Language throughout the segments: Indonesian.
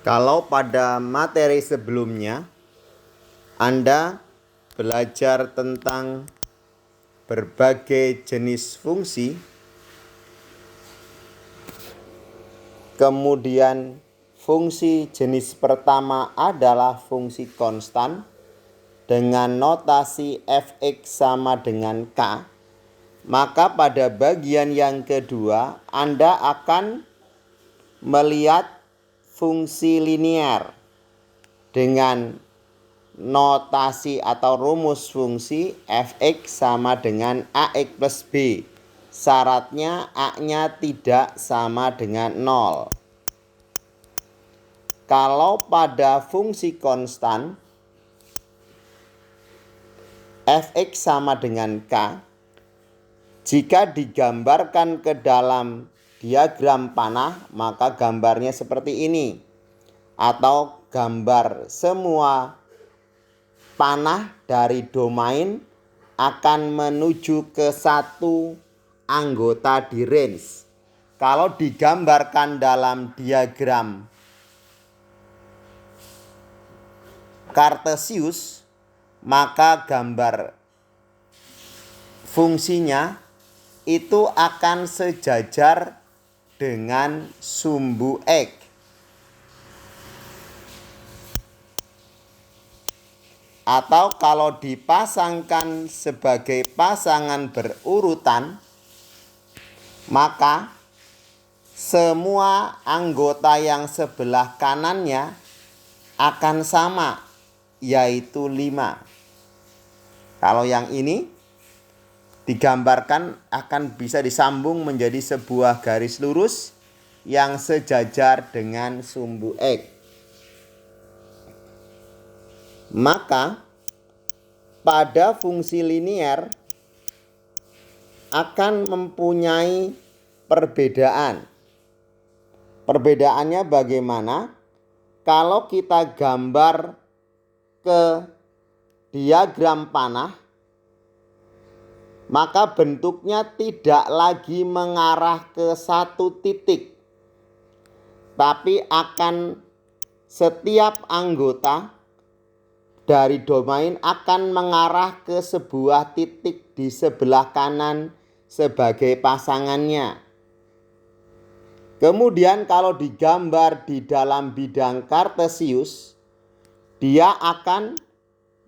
Kalau pada materi sebelumnya Anda belajar tentang berbagai jenis fungsi, kemudian fungsi jenis pertama adalah fungsi konstan dengan notasi fx sama dengan k, maka pada bagian yang kedua Anda akan melihat fungsi linear dengan notasi atau rumus fungsi fx sama dengan ax plus b. Syaratnya a-nya tidak sama dengan 0. Kalau pada fungsi konstan fx sama dengan k, jika digambarkan ke dalam diagram panah, maka gambarnya seperti ini. Atau gambar semua panah dari domain akan menuju ke satu anggota di range. Kalau digambarkan dalam diagram Cartesius, maka gambar fungsinya itu akan sejajar dengan sumbu X. Atau kalau dipasangkan sebagai pasangan berurutan, maka semua anggota yang sebelah kanannya akan sama, yaitu 5. Kalau yang ini digambarkan akan bisa disambung menjadi sebuah garis lurus yang sejajar dengan sumbu X. Maka pada fungsi linear akan mempunyai perbedaan. Perbedaannya bagaimana? Kalau kita gambar ke diagram panah, maka bentuknya tidak lagi mengarah ke satu titik, tapi akan setiap anggota dari domain akan mengarah ke sebuah titik di sebelah kanan sebagai pasangannya. Kemudian kalau digambar di dalam bidang Cartesius, dia akan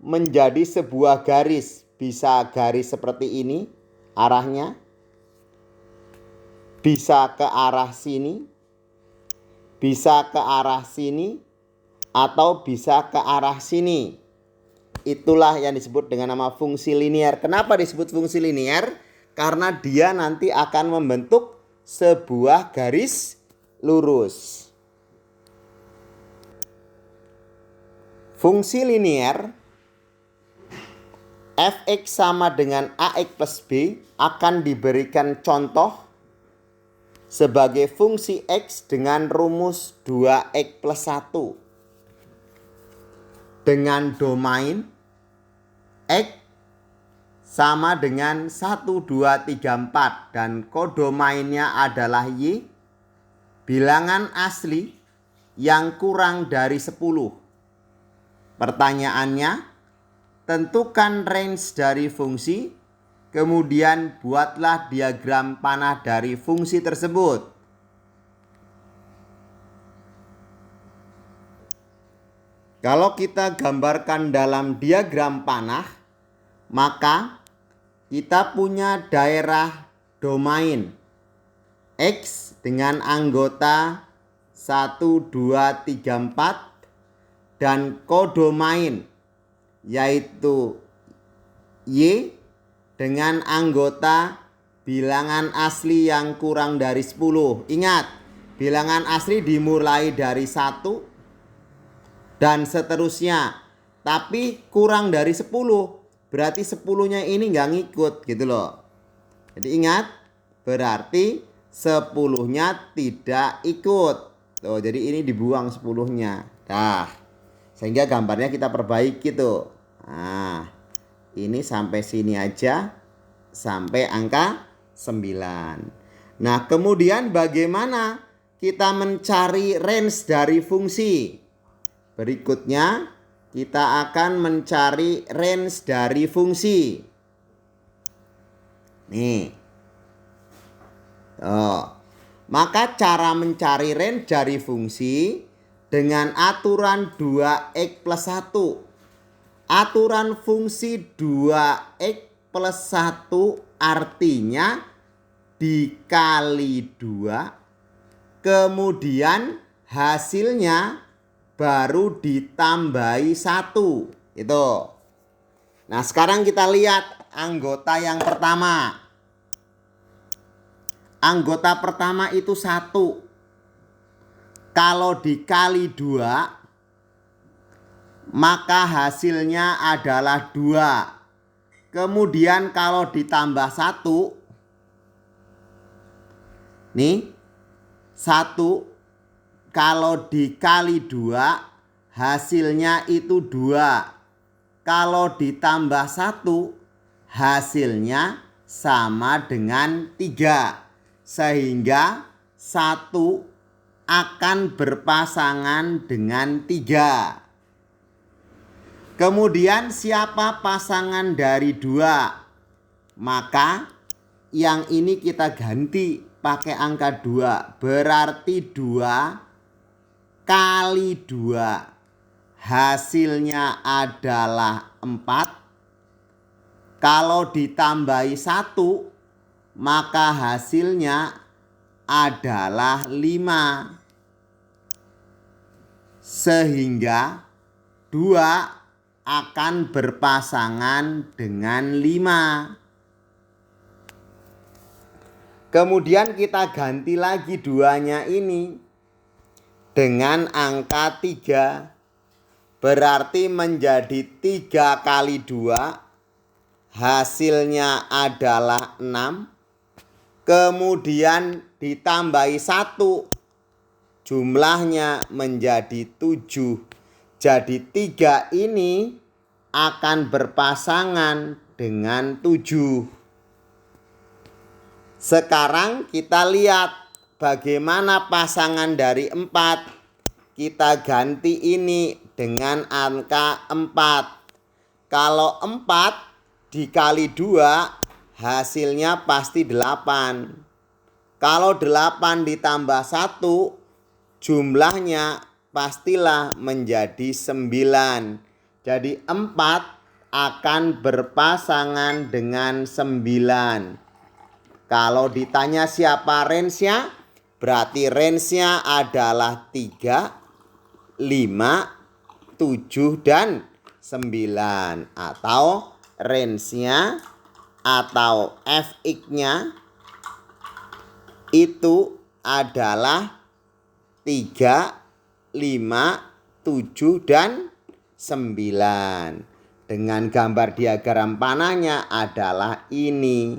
menjadi sebuah garis. Bisa garis seperti ini arahnya, bisa ke arah sini, bisa ke arah sini, atau bisa ke arah sini. Itulah yang disebut dengan nama fungsi linear. Kenapa disebut fungsi linear? Karena dia nanti akan membentuk sebuah garis lurus. Fungsi linear fx sama dengan ax plus b akan diberikan contoh sebagai fungsi x dengan rumus 2x plus 1 dengan domain x sama dengan 1, 2, 3, 4 dan kodomainnya adalah y, bilangan asli yang kurang dari 10. Pertanyaannya, tentukan range dari fungsi, kemudian buatlah diagram panah dari fungsi tersebut. Kalau kita gambarkan dalam diagram panah, maka kita punya daerah domain X dengan anggota 1, 2, 3, 4 dan kodomain yaitu Y dengan anggota bilangan asli yang kurang dari 10. Ingat, bilangan asli dimulai dari 1 dan seterusnya. Tapi kurang dari 10, berarti 10-nya ini nggak ngikut gitu loh. Jadi ingat, berarti 10-nya tidak ikut. Tuh, jadi ini dibuang 10-nya. Dah. Sehingga gambarnya kita perbaiki tuh. Nah, ini sampai sini aja. Sampai angka 9. Nah, kemudian bagaimana kita mencari range dari fungsi. Berikutnya kita akan mencari range dari fungsi. Nih. Maka cara mencari range dari fungsi dengan aturan 2x plus 1. Aturan fungsi 2x plus 1 artinya dikali 2, kemudian hasilnya baru ditambahi 1. Itu. Nah, sekarang kita lihat anggota yang pertama. Anggota pertama itu 1. Kalau dikali 2, maka hasilnya adalah 2. Kemudian kalau ditambah 1, nih 1 kalau dikali 2 hasilnya itu 2. Kalau ditambah 1 hasilnya sama dengan 3. Sehingga 1 akan berpasangan dengan 3. Kemudian siapa pasangan dari 2? Maka yang ini kita ganti pakai angka 2. Berarti 2 kali 2 hasilnya adalah 4. Kalau ditambahi 1 maka hasilnya adalah 5. Sehingga 2 akan berpasangan dengan 5. Kemudian kita ganti lagi 2-nya ini dengan angka 3. Berarti menjadi 3 kali 2 hasilnya adalah 6. Kemudian ditambahi 1, jumlahnya menjadi 7. Jadi 3 ini akan berpasangan dengan 7. Sekarang kita lihat bagaimana pasangan dari 4. Kita ganti ini dengan angka 4. Kalau 4 dikali 2 hasilnya pasti 8. Kalau 8 ditambah 1 jumlahnya pastilah menjadi 9. Jadi 4 akan berpasangan dengan 9. Kalau ditanya siapa range-nya, berarti range-nya adalah 3, 5, 7, dan 9. Atau range-nya atau fx-nya itu adalah 3, 5, 7, dan 9. Dengan gambar diagram panahnya adalah ini.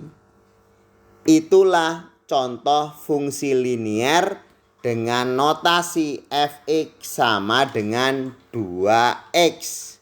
Itulah contoh fungsi linier dengan notasi fx sama dengan 2x.